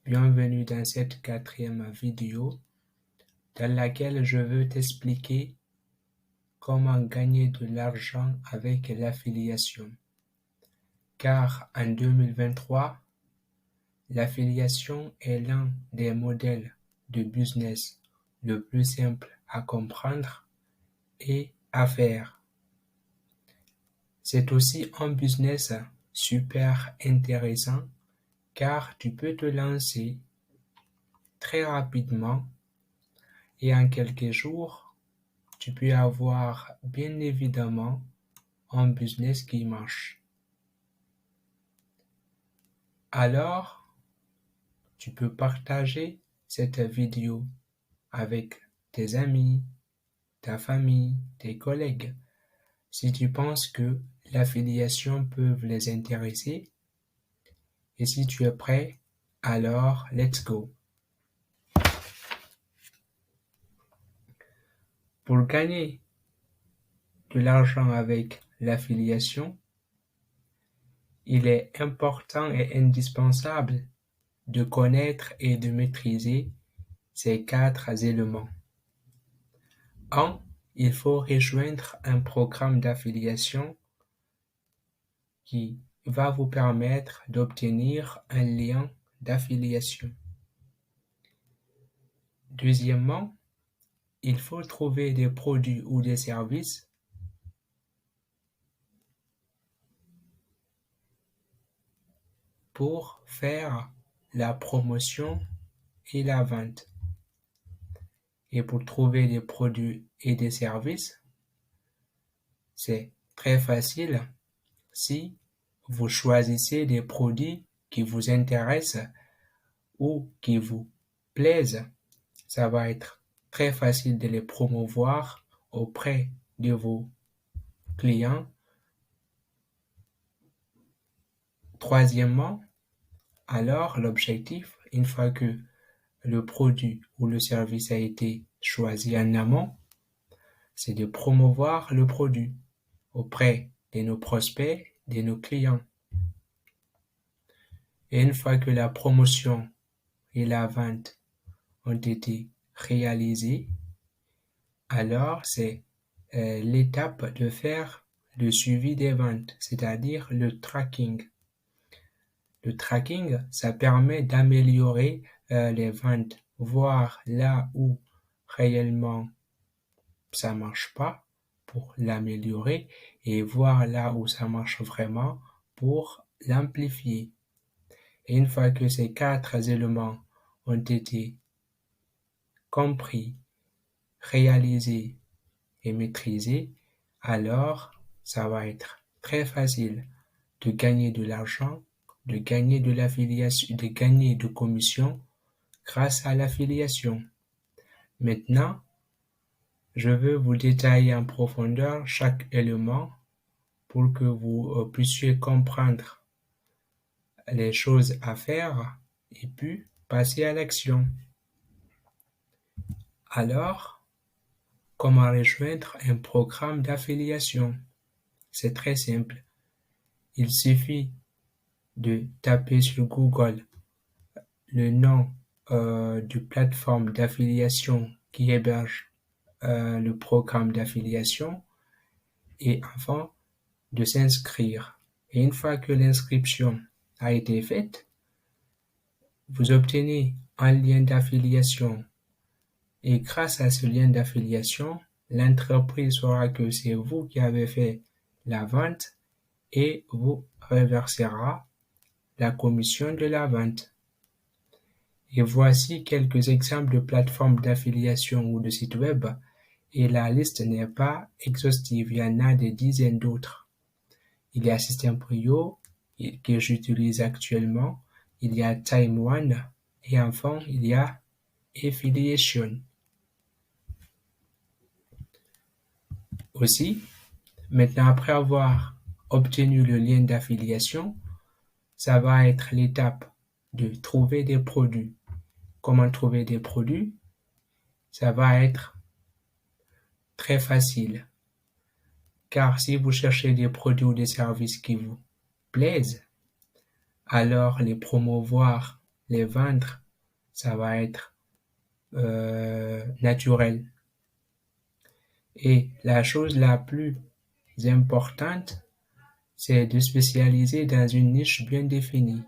Bienvenue dans cette quatrième vidéo dans laquelle je veux t'expliquer comment gagner de l'argent avec l'affiliation. Car en 2023, l'affiliation est l'un des modèles de business le plus simple à comprendre et à faire. C'est aussi un business super intéressant car tu peux te lancer très rapidement et en quelques jours, tu peux avoir bien évidemment un business qui marche. Alors, tu peux partager cette vidéo avec tes amis, ta famille, tes collègues. Si tu penses que l'affiliation peut les intéresser, et si tu es prêt, alors let's go. Pour gagner de l'argent avec l'affiliation, il est important et indispensable de connaître et de maîtriser ces 4 éléments. 1. Il faut rejoindre un programme d'affiliation qui va vous permettre d'obtenir un lien d'affiliation. Deuxièmement, il faut trouver des produits ou des services pour faire la promotion et la vente. Et pour trouver des produits et des services, c'est très facile si vous choisissez des produits qui vous intéressent ou qui vous plaisent. Ça va être très facile de les promouvoir auprès de vos clients. Troisièmement, alors l'objectif, une fois que le produit ou le service a été choisi en amont, c'est de promouvoir le produit auprès de nos prospects, de nos clients. Et une fois que la promotion et la vente ont été réalisées, alors c'est l'étape de faire le suivi des ventes, c'est-à-dire le tracking. Le tracking, ça permet d'améliorer les ventes, voir là où réellement ça marche pas pour l'améliorer et voir là où ça marche vraiment pour l'amplifier. Et une fois que ces 4 éléments ont été compris, réalisés et maîtrisés, alors ça va être très facile de gagner de l'argent, de gagner de l'affiliation, de gagner de commission grâce à l'affiliation. Maintenant, je veux vous détailler en profondeur chaque élément pour que vous puissiez comprendre les choses à faire et puis passer à l'action. Alors, comment rejoindre un programme d'affiliation? C'est très simple. Il suffit de taper sur Google le nom de plateforme d'affiliation qui héberge le programme d'affiliation et avant de s'inscrire. Et une fois que l'inscription a été faite, vous obtenez un lien d'affiliation et grâce à ce lien d'affiliation, l'entreprise saura que c'est vous qui avez fait la vente et vous reversera la commission de la vente. Et voici quelques exemples de plateformes d'affiliation ou de sites web et la liste n'est pas exhaustive, il y en a des dizaines d'autres. Il y a System.io que j'utilise actuellement, il y a Time One et enfin il y a Affiliation. Aussi, maintenant après avoir obtenu le lien d'affiliation, ça va être l'étape de trouver des produits. Comment trouver des produits? Ça va être très facile. Car si vous cherchez des produits ou des services qui vous plaisent, alors les promouvoir les vendre, ça va être naturel. Et la chose la plus importante, c'est de spécialiser dans une niche bien définie,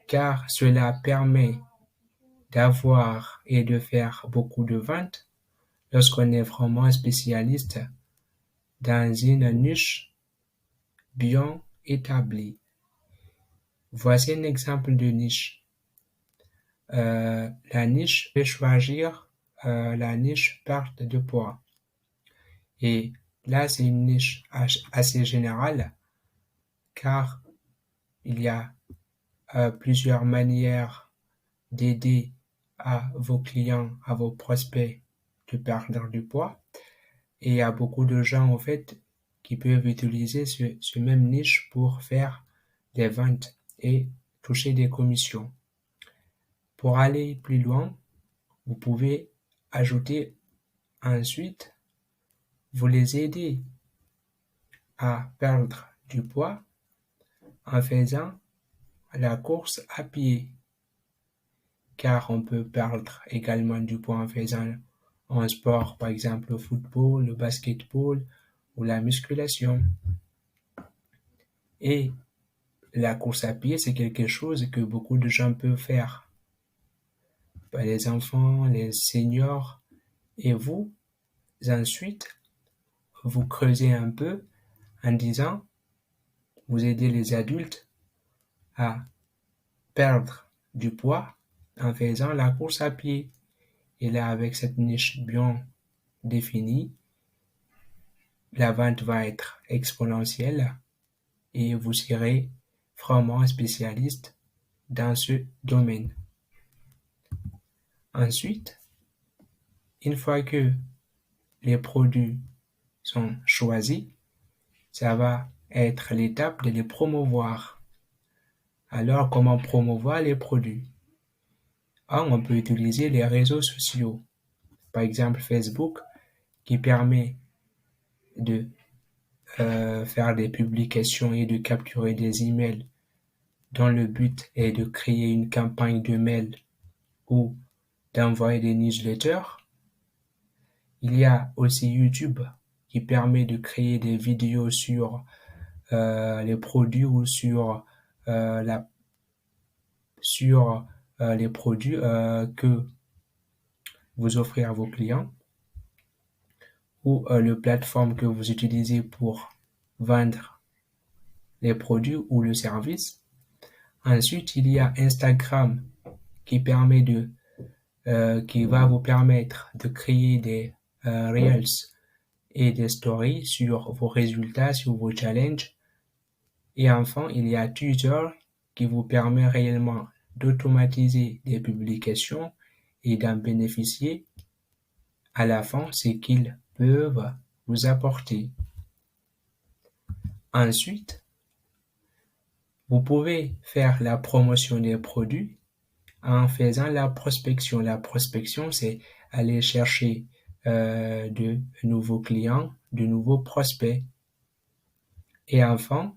car cela permet d'avoir et de faire beaucoup de ventes lorsqu'on est vraiment spécialiste dans une niche bien établie. Voici un exemple de niche. La niche, je vais choisir la niche perte de poids. Et là, c'est une niche assez générale car il y a plusieurs manières d'aider à vos clients, à vos prospects de perdre du poids. Et il y a beaucoup de gens, en fait, qui peuvent utiliser ce même niche pour faire des ventes et toucher des commissions. Pour aller plus loin, vous pouvez ajouter ensuite, vous les aidez à perdre du poids en faisant la course à pied, car on peut perdre également du poids en faisant un sport, par exemple le football, le basketball ou la musculation. Et la course à pied, c'est quelque chose que beaucoup de gens peuvent faire. Les enfants, les seniors, et vous, ensuite, vous creusez un peu en disant, vous aidez les adultes à perdre du poids en faisant la course à pied. Et là, avec cette niche bien définie, la vente va être exponentielle et vous serez vraiment un spécialiste dans ce domaine. Ensuite, une fois que les produits sont choisis, ça va être l'étape de les promouvoir. Alors, comment promouvoir les produits? On peut utiliser les réseaux sociaux, par exemple Facebook, qui permet de faire des publications et de capturer des emails dont le but est de créer une campagne de mail ou d'envoyer des newsletters. Il y a aussi YouTube qui permet de créer des vidéos sur les produits ou sur les produits que vous offrez à vos clients ou le plateforme que vous utilisez pour vendre les produits ou le service. Ensuite, il y a Instagram qui va vous permettre de créer des Reels et des stories sur vos résultats, sur vos challenges. Et enfin, il y a Twitter qui vous permet réellement d'automatiser des publications et d'en bénéficier à la fin, ce qu'ils peuvent vous apporter. Ensuite, vous pouvez faire la promotion des produits en faisant la prospection. La prospection, c'est aller chercher de nouveaux clients, de nouveaux prospects. Et enfin,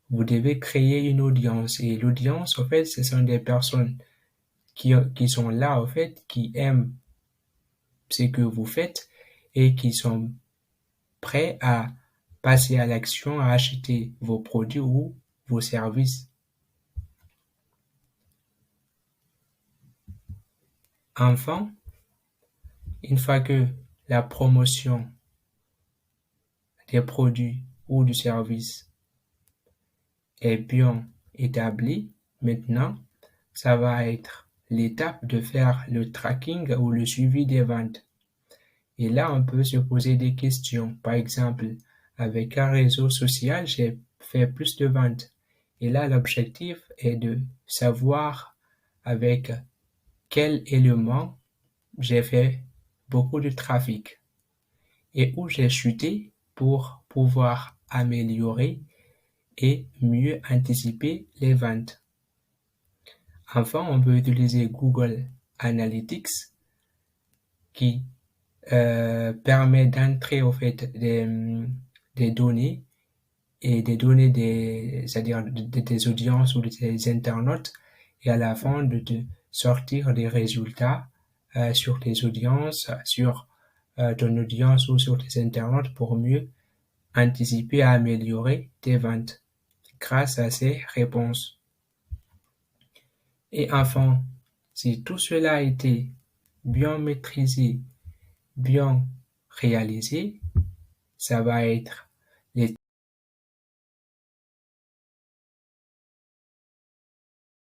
vous devez créer une audience. Et l'audience, en fait, ce sont des personnes qui sont là, en fait, qui aiment ce que vous faites et qui sont prêts à passer à l'action, à acheter vos produits ou vos services. Enfin, une fois que la promotion des produits ou du service est bien établie, maintenant, ça va être l'étape de faire le tracking ou le suivi des ventes. Et là, on peut se poser des questions. Par exemple, avec un réseau social, j'ai fait plus de ventes. Et là, l'objectif est de savoir avec quel élément j'ai fait beaucoup de trafic et où j'ai chuté pour pouvoir améliorer et mieux anticiper les ventes. Enfin, on peut utiliser Google Analytics qui permet d'entrer au fait des données et des données c'est-à-dire des audiences ou des internautes, et à la fin de te sortir des résultats sur tes audiences, sur ton audience ou sur tes internautes pour mieux anticiper et améliorer tes ventes grâce à ces réponses. Et enfin, si tout cela a été bien maîtrisé, bien réalisé, ça va être